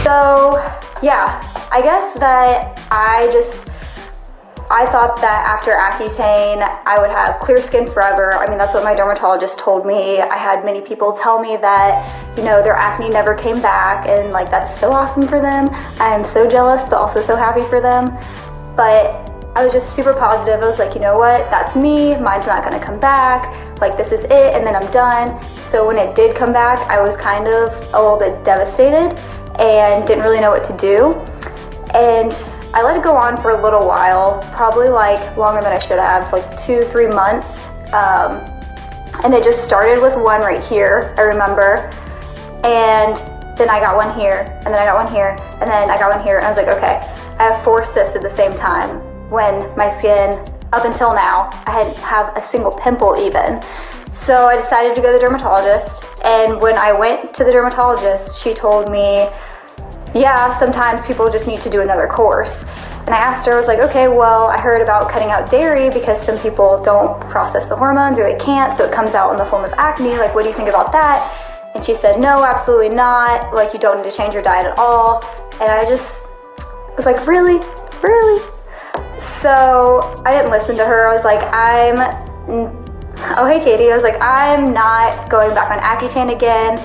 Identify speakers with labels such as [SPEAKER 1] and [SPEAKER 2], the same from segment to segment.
[SPEAKER 1] So yeah, I guess that I thought that after Accutane, I would have clear skin forever. I mean, that's what my dermatologist told me. I had many people tell me that, you know, their acne never came back, and like, that's so awesome for them. I am so jealous, but also so happy for them. But I was just super positive. I was like, you know what, that's me, mine's not gonna come back. Like, this is it, and then I'm done. So when it did come back, I was kind of a little bit devastated and didn't really know what to do. And I let it go on for a little while, probably like longer than I should have, like 2-3 months. And it just started with one right here, I remember. And then I got one here, and then I got one here, and then I got one here. And I was like, okay, I have 4 cysts at the same time, when my skin, up until now, I didn't have a single pimple even. So I decided to go to the dermatologist. And when I went to the dermatologist, she told me, yeah, sometimes people just need to do another course. And I asked her, I was like, okay, well, I heard about cutting out dairy because some people don't process the hormones, or they can't, so it comes out in the form of acne. Like, what do you think about that? And she said, no, absolutely not. Like, you don't need to change your diet at all. And I just was like, really? Really? So I didn't listen to her. I was like, oh, hey, Katie. I was like, I'm not going back on Accutane again.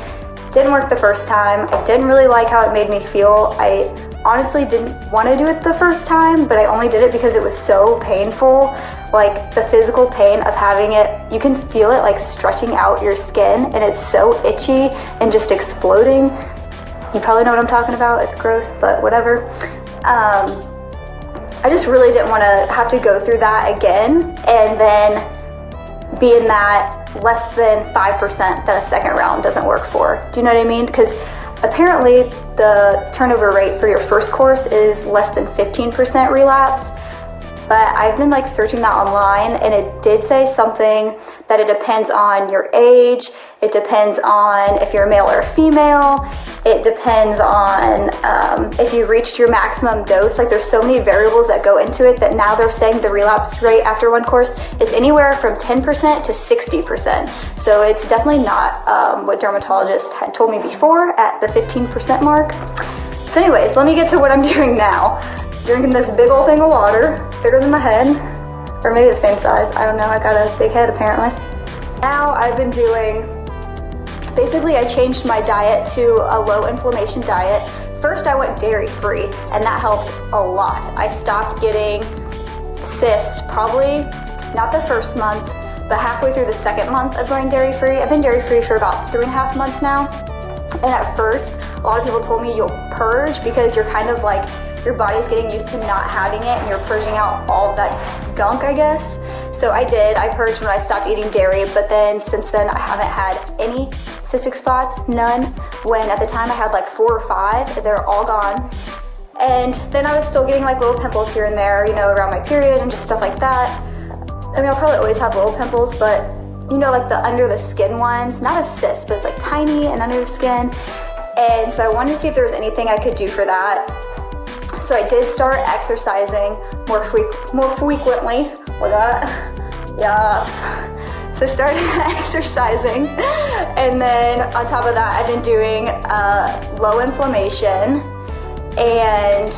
[SPEAKER 1] Didn't work the first time. I didn't really like how it made me feel. I honestly didn't want to do it the first time, but I only did it because it was so painful. Like, the physical pain of having it, you can feel it like stretching out your skin, and it's so itchy and just exploding. You probably know what I'm talking about. It's gross, but whatever. I just really didn't want to have to go through that again, and then be in that less than 5% that a second round doesn't work for. Do you know what I mean? Because apparently the turnover rate for your first course is less than 15% relapse. But I've been like searching that online, and it did say something that it depends on your age, it depends on if you're a male or a female, it depends on if you reached your maximum dose. Like, there's so many variables that go into it that now they're saying the relapse rate after one course is anywhere from 10% to 60%. So it's definitely not what dermatologists had told me before at the 15% mark. So anyways, let me get to what I'm doing now. Drinking this big old thing of water, bigger than my head, or maybe the same size, I don't know, I got a big head apparently. Now I've been doing, basically I changed my diet to a low inflammation diet. First I went dairy free, and that helped a lot. I stopped getting cysts probably, not the first month, but halfway through the second month of going dairy free. I've been dairy free for about 3.5 months now. And at first, a lot of people told me you'll purge because you're kind of like, your body's getting used to not having it, and you're purging out all that gunk, I guess. So I did. I purged when I stopped eating dairy, but then since then I haven't had any cystic spots, none. When at the time I had like 4 or 5, they're all gone. And then I was still getting like little pimples here and there, you know, around my period and just stuff like that. I mean, I'll probably always have little pimples, but you know, like the under the skin ones, not a cyst, but it's like tiny and under the skin. And so I wanted to see if there was anything I could do for that. So I did start exercising more frequently. Look at that. Yeah. So I started exercising. And then on top of that, I've been doing low inflammation and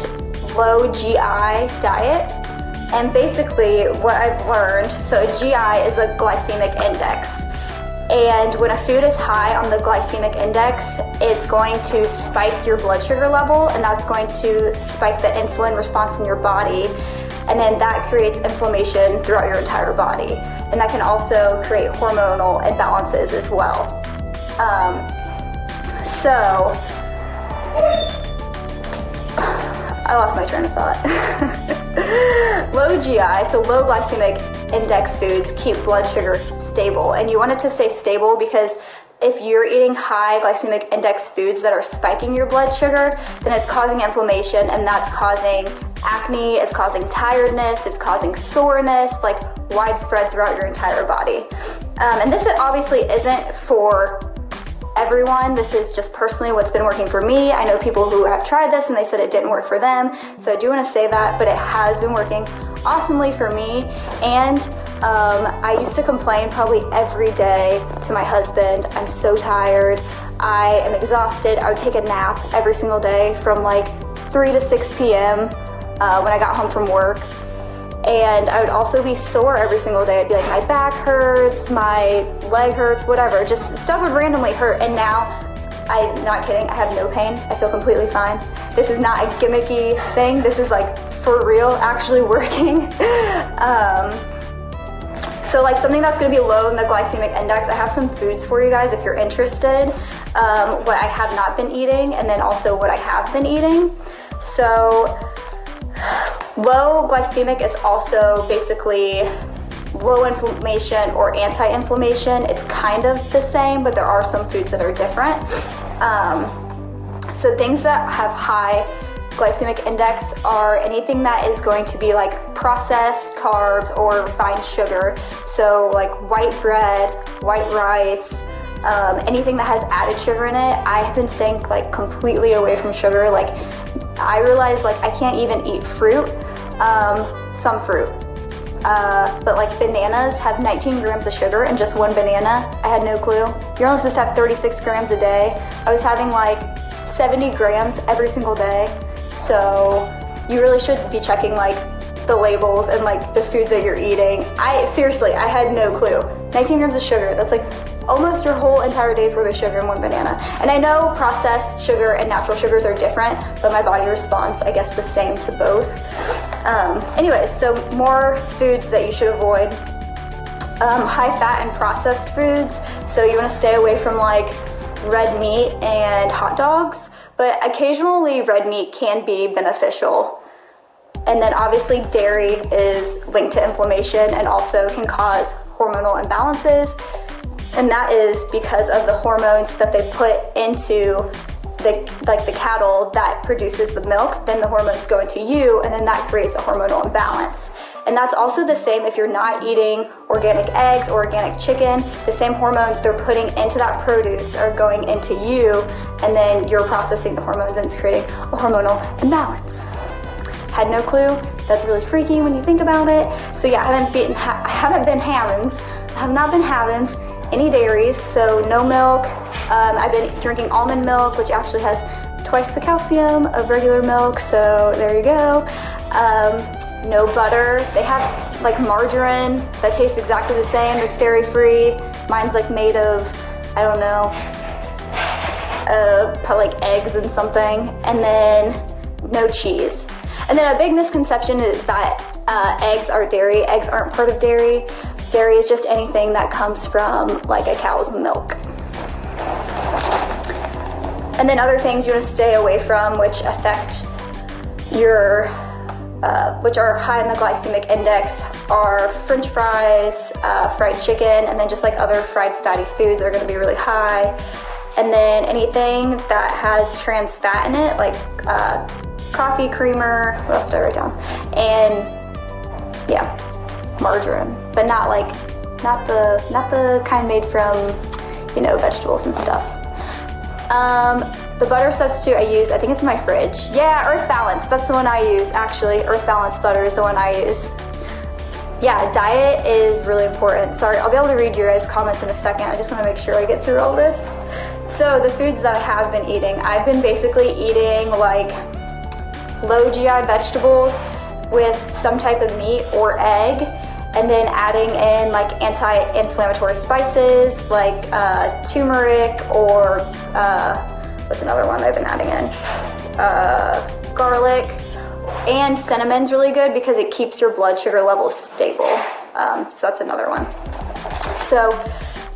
[SPEAKER 1] low GI diet. And basically what I've learned, so GI is a glycemic index. And when a food is high on the glycemic index, it's going to spike your blood sugar level, and that's going to spike the insulin response in your body. And then that creates inflammation throughout your entire body. And that can also create hormonal imbalances as well. So, I lost my train of thought. Low GI, so low glycemic index foods keep blood sugar stable, and you want it to stay stable because if you're eating high glycemic index foods that are spiking your blood sugar, then it's causing inflammation, and that's causing acne, it's causing tiredness, it's causing soreness, like widespread throughout your entire body. And this obviously isn't for everyone. This is just personally what's been working for me. I know people who have tried this and they said it didn't work for them, so I do want to say that, but it has been working awesomely for me. And I used to complain probably every day to my husband, I'm so tired, I am exhausted. I would take a nap every single day from like 3 to 6 p.m. When I got home from work. And I would also be sore every single day. I'd be like, my back hurts, my leg hurts, whatever. Just stuff would randomly hurt. And now, I'm not kidding, I have no pain. I feel completely fine. This is not a gimmicky thing. This is like for real, actually working. So like something that's gonna be low in the glycemic index, I have some foods for you guys if you're interested. What I have not been eating, and then also what I have been eating. So low glycemic is also basically low inflammation or anti-inflammation. It's kind of the same, but there are some foods that are different. So things that have high glycemic index are anything that is going to be like processed carbs or refined sugar. So like white bread, white rice, anything that has added sugar in it. I have been staying like completely away from sugar. Like I realized like I can't even eat fruit, some fruit. But like bananas have 19 grams of sugar in just one banana. I had no clue. You're only supposed to have 36 grams a day. I was having like 70 grams every single day. So you really should be checking like the labels and like the foods that you're eating. Seriously, I had no clue. 19 grams of sugar, that's like almost your whole entire day's worth of sugar in one banana. And I know processed sugar and natural sugars are different, but my body responds, I guess, the same to both. Anyways, so more foods that you should avoid. High fat and processed foods. So you wanna stay away from like red meat and hot dogs, but occasionally red meat can be beneficial. And then obviously dairy is linked to inflammation and also can cause hormonal imbalances. And that is because of the hormones that they put into the cattle that produces the milk. Then the hormones go into you, and then that creates a hormonal imbalance. And that's also the same if you're not eating organic eggs or organic chicken. The same hormones they're putting into that produce are going into you, and then you're processing the hormones and it's creating a hormonal imbalance. Had no clue. That's really freaky when you think about it. So yeah, I have not been having any dairies, so no milk. I've been drinking almond milk, which actually has twice the calcium of regular milk, so there you go. No butter. They have like margarine that tastes exactly the same. It's dairy-free. Mine's like made of, I don't know, probably like eggs and something. And then no cheese. And then a big misconception is that eggs are dairy. Eggs aren't part of dairy. Dairy is just anything that comes from like a cow's milk. And then other things you want to stay away from which affect your, which are high in the glycemic index are French fries, fried chicken, and then just like other fried fatty foods are going to be really high. And then anything that has trans fat in it, like coffee creamer, what else did I write down? And yeah, margarine, but not the kind made from, you know, vegetables and stuff. The butter substitute I use, I think it's in my fridge. Yeah, Earth Balance, that's the one I use, actually. Earth Balance butter is the one I use. Yeah, diet is really important. Sorry, I'll be able to read your guys' comments in a second. I just want to make sure I get through all this. So the foods that I have been eating, I've been basically eating like low GI vegetables with some type of meat or egg, and then adding in like anti-inflammatory spices like turmeric or what's another one I've been adding in? Garlic. And cinnamon's really good because it keeps your blood sugar levels stable. So that's another one. So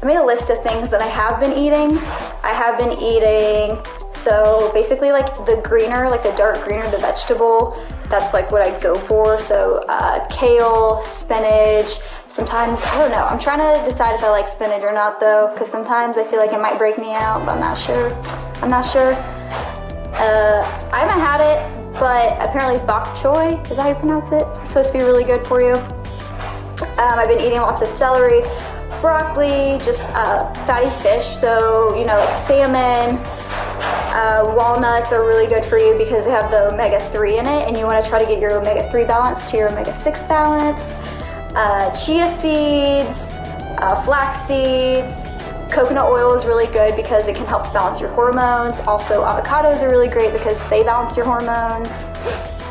[SPEAKER 1] I made a list of things that I have been eating. I have been eating, so basically like the greener, like the dark greener the vegetable, that's like what I go for. So kale, spinach, sometimes, I don't know. I'm trying to decide if I like spinach or not though, because sometimes I feel like it might break me out, but I'm not sure. I haven't had it, but apparently bok choy, is that how you pronounce it? It's supposed to be really good for you. I've been eating lots of celery, broccoli, just fatty fish, so you know, like salmon. Walnuts are really good for you because they have the omega-3 in it, and you want to try to get your omega-3 balance to your omega-6 balance. Chia seeds, flax seeds, Coconut oil is really good because it can help balance your hormones. Also, avocados are really great because they balance your hormones.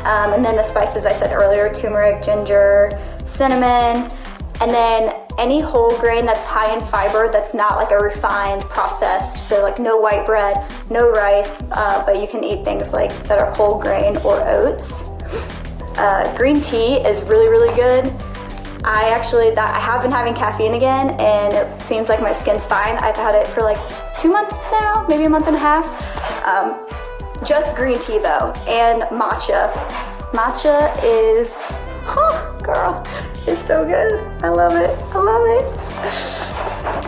[SPEAKER 1] And then the spices I said earlier, turmeric, ginger, cinnamon, and then any whole grain that's high in fiber that's not like a refined, processed, so like no white bread, no rice, but you can eat things like that are whole grain or oats. Green tea is really, really good. I have been having caffeine again, and it seems like my skin's fine. I've had it for like 2 months now, maybe a month and a half. Just green tea though, and matcha. Matcha is, girl, it's so good. I love it, I love it.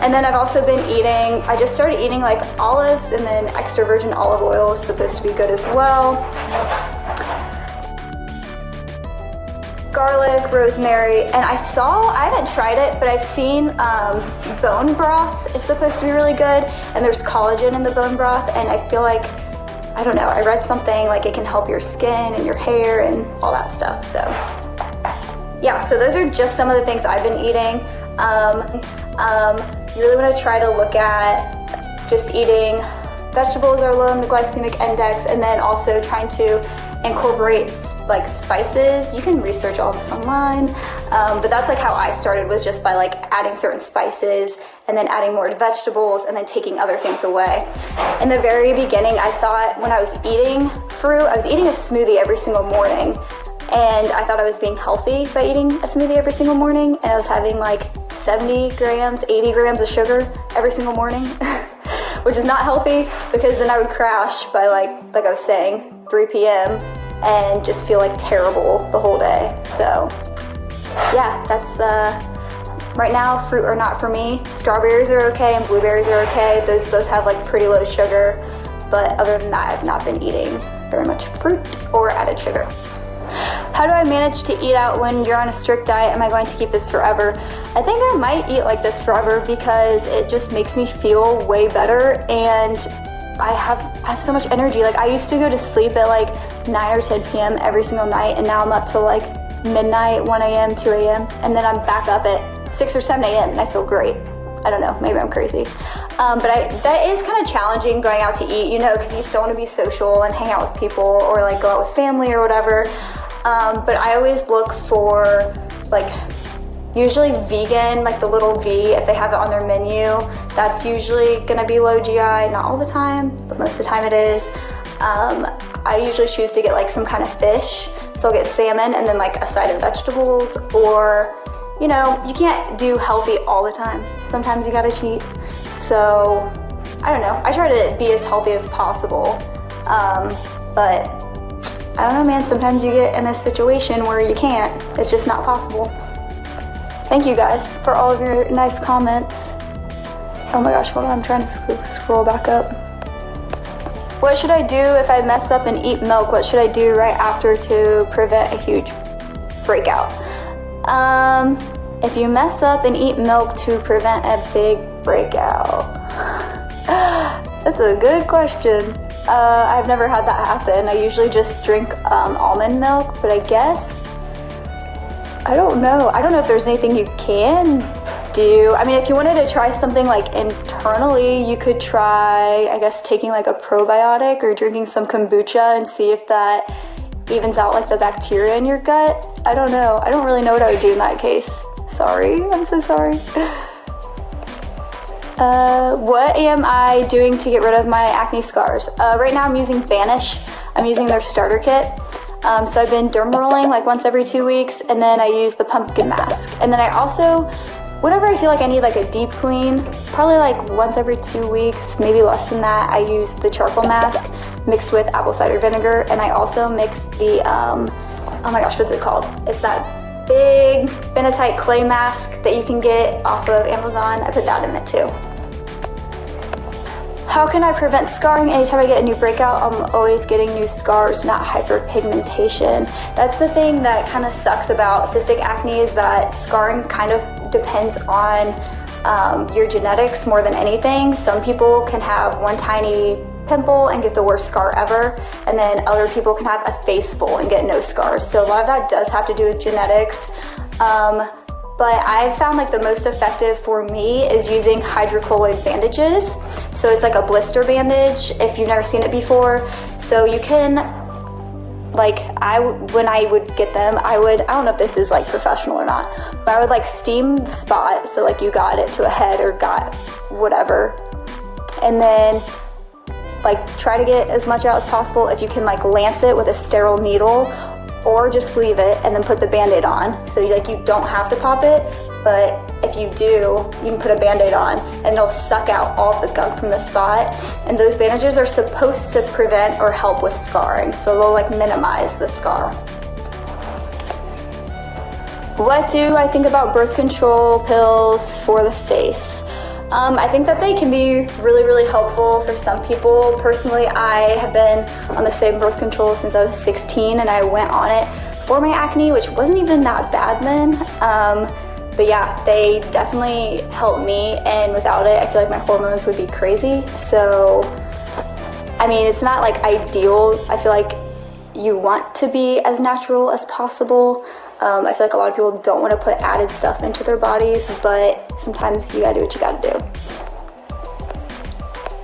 [SPEAKER 1] And then I've also been eating, I just started eating like olives, and then extra virgin olive oil is supposed to be good as well. Garlic, rosemary, and I haven't tried it, but I've seen bone broth is supposed to be really good, and there's collagen in the bone broth, and I feel like, I don't know, I read something like it can help your skin and your hair and all that stuff, so yeah, so those are just some of the things I've been eating. You really want to try to look at just eating vegetables that are low in the glycemic index, and then also trying to incorporate like spices. You can research all this online, but that's like how I started, was just by like adding certain spices and then adding more vegetables and then taking other things away. In the very beginning, I thought when I was eating fruit, I was eating a smoothie every single morning, and I thought I was being healthy by eating a smoothie every single morning, and I was having like 70 grams, 80 grams of sugar every single morning, which is not healthy, because then I would crash by like I was saying, 3 p.m. and just feel like terrible the whole day. So yeah, that's right now, fruit are not for me. Strawberries are okay and blueberries are okay. Those both have like pretty low sugar, but other than that, I've not been eating very much fruit or added sugar. How do I manage to eat out when you're on a strict diet? Am I going to keep this forever? I think I might eat like this forever because it just makes me feel way better, and I have so much energy. Like I used to go to sleep at like 9 or 10 p.m. every single night, and now I'm up to like midnight, 1 a.m., 2 a.m., and then I'm back up at 6 or 7 a.m. and I feel great. I don't know, maybe I'm crazy. But that is kind of challenging going out to eat, you know, because you still want to be social and hang out with people, or like go out with family or whatever. But I always look for like usually vegan, like the little V, if they have it on their menu, that's usually gonna be low GI, not all the time, but most of the time it is. I usually choose to get like some kind of fish, so I'll get salmon and then like a side of vegetables, or, you know, you can't do healthy all the time. Sometimes you gotta cheat. So, I don't know, I try to be as healthy as possible, but I don't know, man, sometimes you get in a situation where you can't. It's just not possible. Thank you guys for all of your nice comments. Oh my gosh, hold on, I'm trying to scroll back up. What should I do if I mess up and eat milk? What should I do right after to prevent a huge breakout? If you mess up and eat milk to prevent a big breakout. That's a good question. I've never had that happen. I usually just drink almond milk, but I guess, I don't know. I don't know if there's anything you can do. I mean, if you wanted to try something like internally, you could try, I guess, taking like a probiotic or drinking some kombucha and see if that evens out like the bacteria in your gut. I don't know. I don't really know what I would do in that case. Sorry. I'm so sorry. What am I doing to get rid of my acne scars? Right now I'm using Banish. I'm using their starter kit. So I've been derma rolling like once every 2 weeks, and then I use the pumpkin mask. And then I also, whenever I feel like I need like a deep clean, probably like once every 2 weeks, maybe less than that, I use the charcoal mask mixed with apple cider vinegar. And I also mix the, oh my gosh, what's it called? It's that big bentonite clay mask that you can get off of Amazon. I put that in it too. How can I prevent scarring? Anytime I get a new breakout, I'm always getting new scars, not hyperpigmentation. That's the thing that kind of sucks about cystic acne, is that scarring kind of depends on your genetics more than anything. Some people can have one tiny pimple and get the worst scar ever, and then other people can have a face full and get no scars. So a lot of that does have to do with genetics. but I found like the most effective for me is using hydrocolloid bandages. So it's like a blister bandage if you've never seen it before. So you can, like, when I would get them, I don't know if this is like professional or not, but I would like steam the spot. So like you got it to a head or got whatever. And then like try to get as much out as possible. If you can like lance it with a sterile needle, or just leave it and then put the Band-Aid on. So you don't have to pop it, but if you do, you can put a Band-Aid on and it'll suck out all the gunk from the spot. And those bandages are supposed to prevent or help with scarring. So they'll like minimize the scar. What do I think about birth control pills for the face? I think that they can be really, really helpful for some people. Personally, I have been on the same birth control since I was 16, and I went on it for my acne, which wasn't even that bad then. But yeah, they definitely helped me, and without it, I feel like my hormones would be crazy. So, I mean, it's not like ideal. I feel like you want to be as natural as possible. I feel like a lot of people don't want to put added stuff into their bodies, but sometimes you gotta do what you gotta do.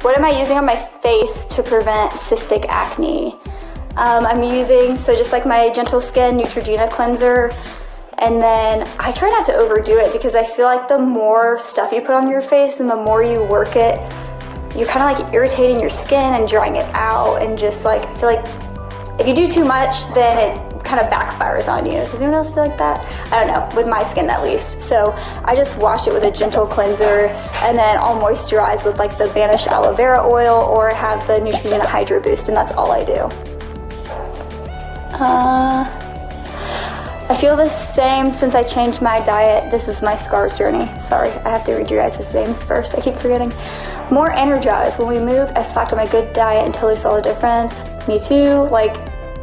[SPEAKER 1] What am I using on my face to prevent cystic acne? I'm using, so just like my Gentle Skin Neutrogena cleanser, and then I try not to overdo it because I feel like the more stuff you put on your face and the more you work it, you're kind of like irritating your skin and drying it out, and just like, I feel like if you do too much, then it kind of backfires on you. Does anyone else feel like that? I don't know, with my skin at least. So I just wash it with a gentle cleanser, and then I'll moisturize with like the Banish aloe vera oil, or have the Neutrogena Hydro Boost, and that's all I do. I feel the same since I changed my diet. This is my scars journey. Sorry, I have to read your guys' names first. I keep forgetting. More energized. When we moved, I slacked on my good diet and totally saw the difference. Me too. Like,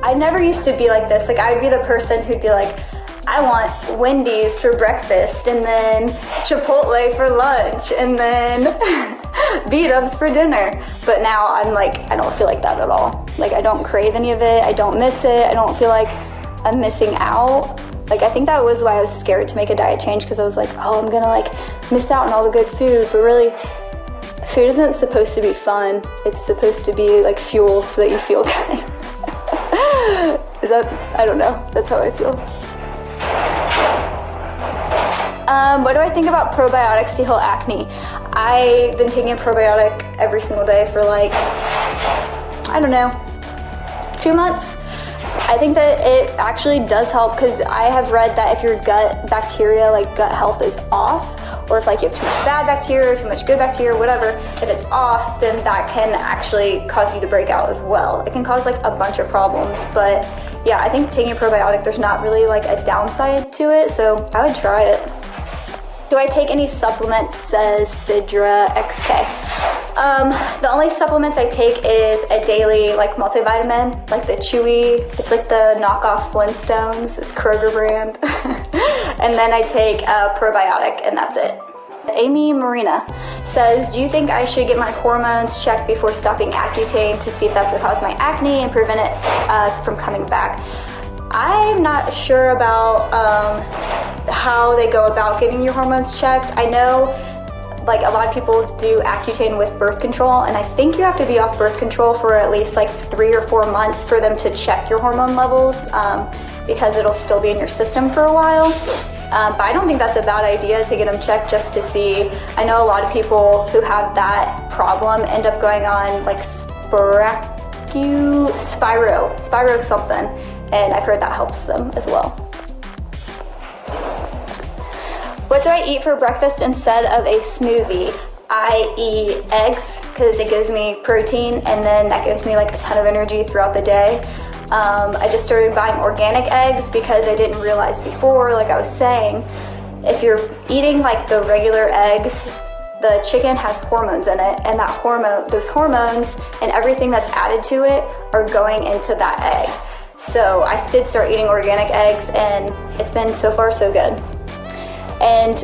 [SPEAKER 1] I never used to be like this. Like, I'd be the person who'd be like, I want Wendy's for breakfast, and then Chipotle for lunch, and then B-dubs for dinner. But now I'm like, I don't feel like that at all. Like, I don't crave any of it. I don't miss it. I don't feel like I'm missing out. Like, I think that was why I was scared to make a diet change, because I was like, oh, I'm gonna like miss out on all the good food. But really, food isn't supposed to be fun. It's supposed to be like fuel so that you feel good. Is that, I don't know, that's how I feel. What do I think about probiotics to heal acne? I've been taking a probiotic every single day for like, I don't know, 2 months. I think that it actually does help, because I have read that if your gut bacteria, like gut health, is off, or if like you have too much bad bacteria or too much good bacteria, whatever, if it's off, then that can actually cause you to break out as well. It can cause like a bunch of problems, but yeah, I think taking a probiotic, there's not really like a downside to it, so I would try it. Do I take any supplements, says Sidra XK? The only supplements I take is a daily like multivitamin, like the Chewy. It's like the knockoff Flintstones. It's Kroger brand. And then I take a probiotic, and that's it. Amy Marina says, do you think I should get my hormones checked before stopping Accutane to see if that's what caused my acne and prevent it from coming back? I'm not sure about how they go about getting your hormones checked. I know like a lot of people do Accutane with birth control, and I think you have to be off birth control for at least like 3 or 4 months for them to check your hormone levels, because it'll still be in your system for a while. But I don't think that's a bad idea to get them checked just to see. I know a lot of people who have that problem end up going on like Spiro something, and I've heard that helps them as well. What do I eat for breakfast instead of a smoothie? I eat eggs because it gives me protein, and then that gives me like a ton of energy throughout the day. I just started buying organic eggs because I didn't realize before, like I was saying, if you're eating like the regular eggs, the chicken has hormones in it, and those hormones and everything that's added to it are going into that egg. So I did start eating organic eggs, and it's been so far so good. And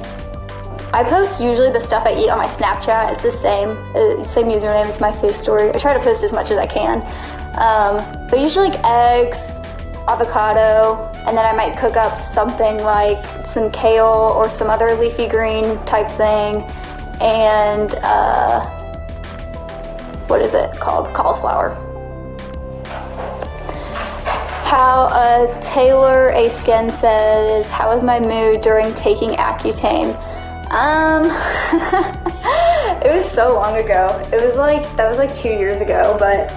[SPEAKER 1] I post usually the stuff I eat on my Snapchat. It's the same username as my face story. I try to post as much as I can. But usually like eggs, avocado, and then I might cook up something like some kale or some other leafy green type thing, and what is it called? Cauliflower. How Taylor A. Skin says, how is my mood during taking Accutane? It was so long ago. That was like 2 years ago, but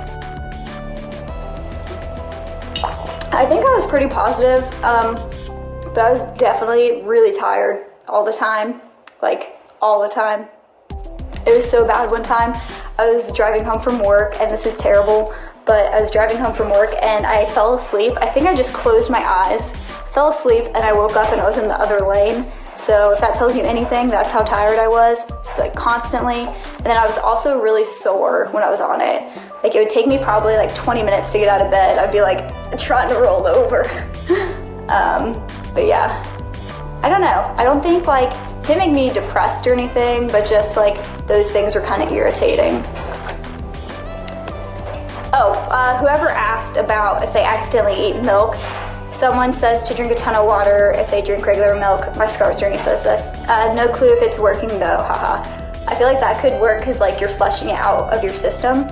[SPEAKER 1] I think I was pretty positive, but I was definitely really tired all the time, like all the time. It was so bad one time. I was driving home from work, and this is terrible, but I was driving home from work and I fell asleep. I think I just closed my eyes, fell asleep, and I woke up and I was in the other lane. So if that tells you anything, that's how tired I was, like constantly. And then I was also really sore when I was on it. Like it would take me probably like 20 minutes to get out of bed. I'd be like trying to roll over. But yeah, I don't know. I don't think like, it didn't make me depressed or anything, but just like those things were kind of irritating. Oh, whoever asked about if they accidentally eat milk, someone says to drink a ton of water if they drink regular milk. My Scars Journey says this. No clue if it's working though, haha. I feel like that could work because like you're flushing it out of your system.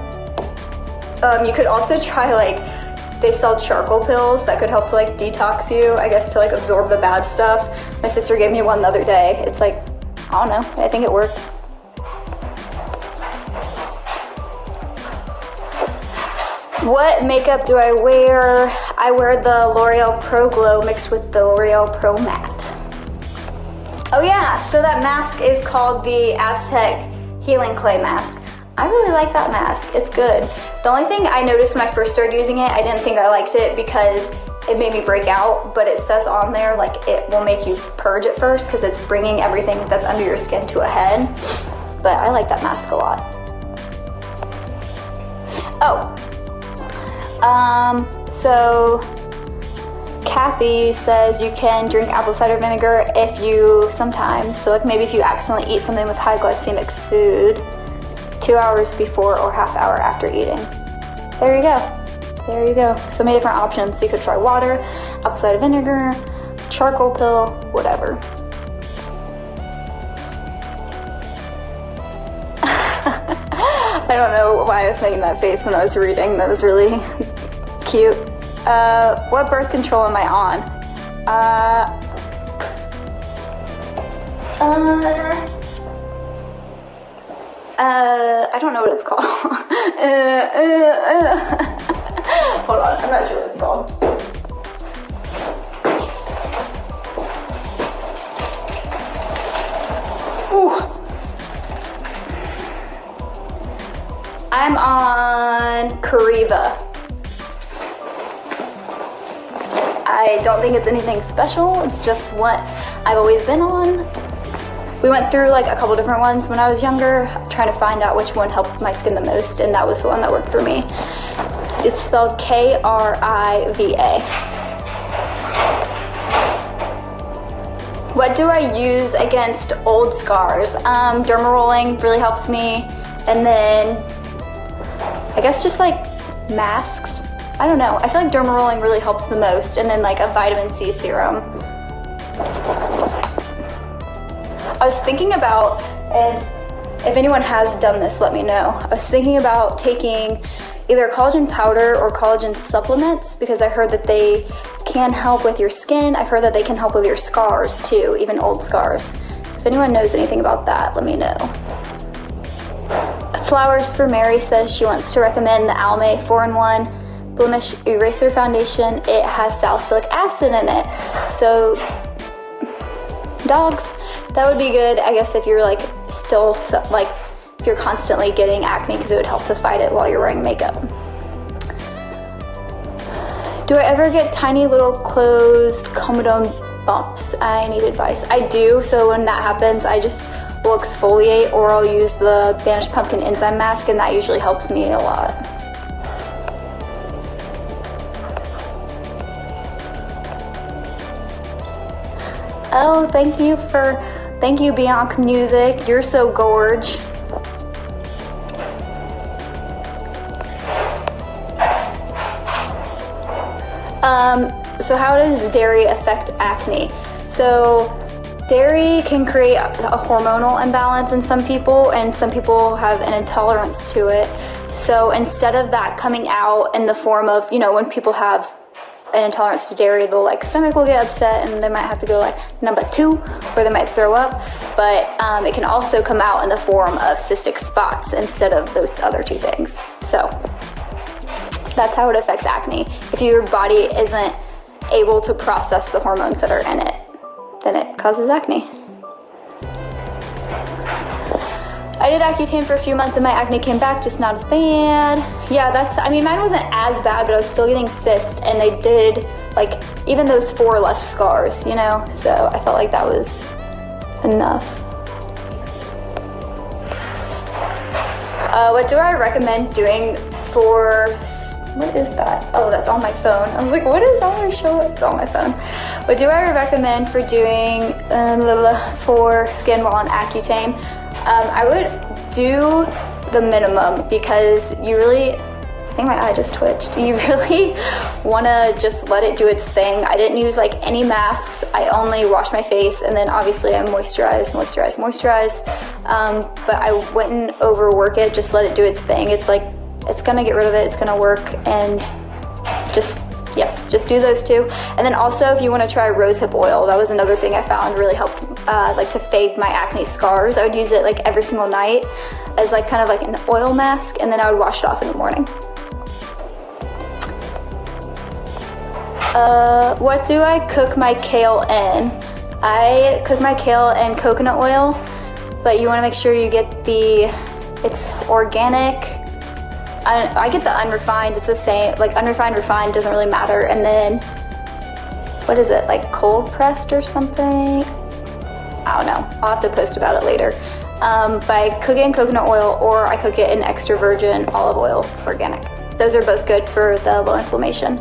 [SPEAKER 1] You could also try like, they sell charcoal pills that could help to like detox you, I guess to like absorb the bad stuff. My sister gave me one the other day. It's like, I don't know, I think it worked. What makeup do I wear? I wear the L'Oreal Pro Glow mixed with the L'Oreal Pro Matte. Oh yeah, so that mask is called the Aztec Healing Clay Mask. I really like that mask, it's good. The only thing I noticed when I first started using it, I didn't think I liked it because it made me break out, but it says on there like it will make you purge at first because it's bringing everything that's under your skin to a head. But I like that mask a lot. Oh. So Kathy says you can drink apple cider vinegar if you sometimes, so like maybe if you accidentally eat something with high glycemic food 2 hours before or half hour after eating. There you go. There you go. So many different options. So you could try water, apple cider vinegar, charcoal pill, whatever. I don't know why I was making that face when I was reading. That was really cute. What birth control am I on? I don't know what it's called. Hold on, I'm not sure what it's called. Ooh. I'm on Cariva. I don't think it's anything special. It's just what I've always been on. We went through like a couple different ones when I was younger, trying to find out which one helped my skin the most, and that was the one that worked for me. It's spelled K-R-I-V-A. What do I use against old scars? Derma rolling really helps me, and then I guess just like masks. I don't know. I feel like derma rolling really helps the most, and then like a vitamin C serum. I was thinking about, and if anyone has done this, let me know. I was thinking about taking either collagen powder or collagen supplements because I heard that they can help with your skin. I've heard that they can help with your scars too, even old scars. If anyone knows anything about that, let me know. Flowers for Mary says she wants to recommend the Almay 4-in-1 Blemish Eraser Foundation. It has salicylic acid in it. So, dogs. That would be good, I guess, if you're like still, like, if you're constantly getting acne, because it would help to fight it while you're wearing makeup. Do I ever get tiny little closed comedone bumps? I need advice. I do, so when that happens, I just will exfoliate, or I'll use the Banish Pumpkin Enzyme Mask, and that usually helps me a lot. Oh, thank you, Bianca Music. You're so gorge. So how does dairy affect acne? So dairy can create a hormonal imbalance in some people, and some people have an intolerance to it. So instead of that coming out in the form of, you know, when people have an intolerance to dairy, their like stomach will get upset and they might have to go like number 2, or they might throw up. But it can also come out in the form of cystic spots instead of those other 2 things. So that's how it affects acne. If your body isn't able to process the hormones that are in it, then it causes acne. I did Accutane for a few months and my acne came back, just not as bad. Yeah, I mean, mine wasn't as bad, but I was still getting cysts, and they did, like, even those 4 left scars, you know? So I felt like that was enough. What do I recommend doing for, what is that? Oh, that's on my phone. I was like, what is on my show? It's on my phone. What do I recommend for doing for skin while on Accutane? I would do the minimum, because you really, I think my eye just twitched. You really want to just let it do its thing. I didn't use like any masks. I only washed my face, and then obviously I moisturize. But I wouldn't overwork it. Just let it do its thing. It's like, it's gonna get rid of it. It's gonna work, and just do those 2. And then also, if you want to try rosehip oil, that was another thing I found really helped, like to fade my acne scars. I would use it like every single night as like kind of like an oil mask, and then I would wash it off in the morning. What do I cook my kale in? I cook my kale in coconut oil, but you want to make sure you get it's organic. I get the unrefined, it's the same, like unrefined, refined, doesn't really matter. And then, what is it, like cold pressed or something? I don't know, I'll have to post about it later. But I cook it in coconut oil, or I cook it in extra virgin olive oil, organic. Those are both good for the low inflammation.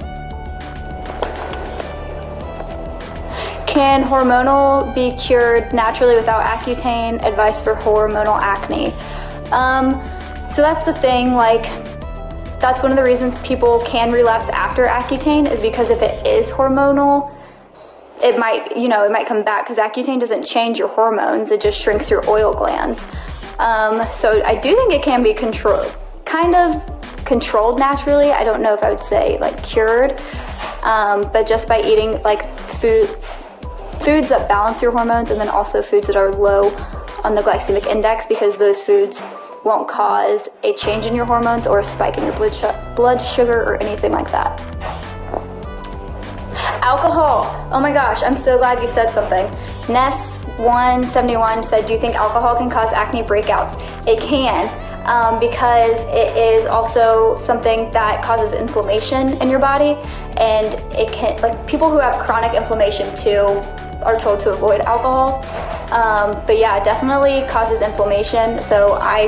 [SPEAKER 1] Can hormonal be cured naturally without Accutane? Advice for hormonal acne. So that's the thing, like, that's one of the reasons people can relapse after Accutane, is because if it is hormonal, it might, you know, it might come back, because Accutane doesn't change your hormones, it just shrinks your oil glands. So I do think it can be kind of controlled naturally. I don't know if I would say like cured, but just by eating like foods that balance your hormones, and then also foods that are low on the glycemic index, because those foods won't cause a change in your hormones or a spike in your blood sugar or anything like that. Alcohol. Oh my gosh, I'm so glad you said something. Ness171 said, do you think alcohol can cause acne breakouts? It can, because it is also something that causes inflammation in your body, and it can, like, people who have chronic inflammation too are told to avoid alcohol. But yeah, it definitely causes inflammation. So I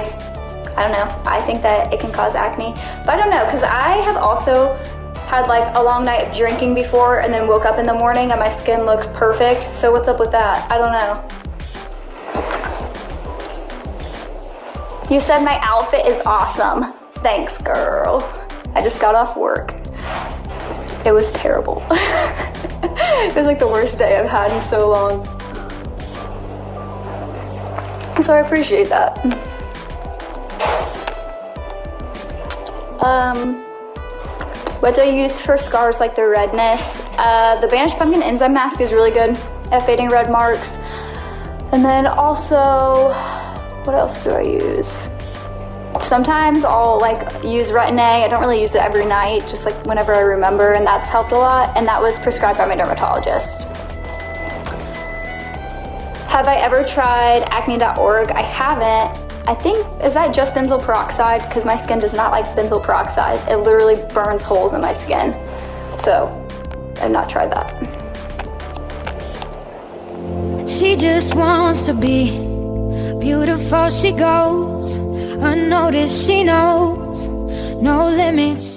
[SPEAKER 1] don't know, I think that it can cause acne. But I don't know, because I have also had like a long night of drinking before, and then woke up in the morning and my skin looks perfect. So what's up with that? I don't know. You said my outfit is awesome. Thanks, girl. I just got off work. It was terrible. It was like the worst day I've had in so long. So I appreciate that. What do I use for scars like the redness? The Banish Pumpkin Enzyme Mask is really good at fading red marks. And then also, what else do I use? Sometimes I'll like use Retin-A. I don't really use it every night, just like whenever I remember, and that's helped a lot. And that was prescribed by my dermatologist. Have I ever tried acne.org? I haven't. I think, is that just benzoyl peroxide? Because my skin does not like benzoyl peroxide. It literally burns holes in my skin. So, I've not tried that.
[SPEAKER 2] She just wants to be beautiful, she goes unnoticed, she knows no limits.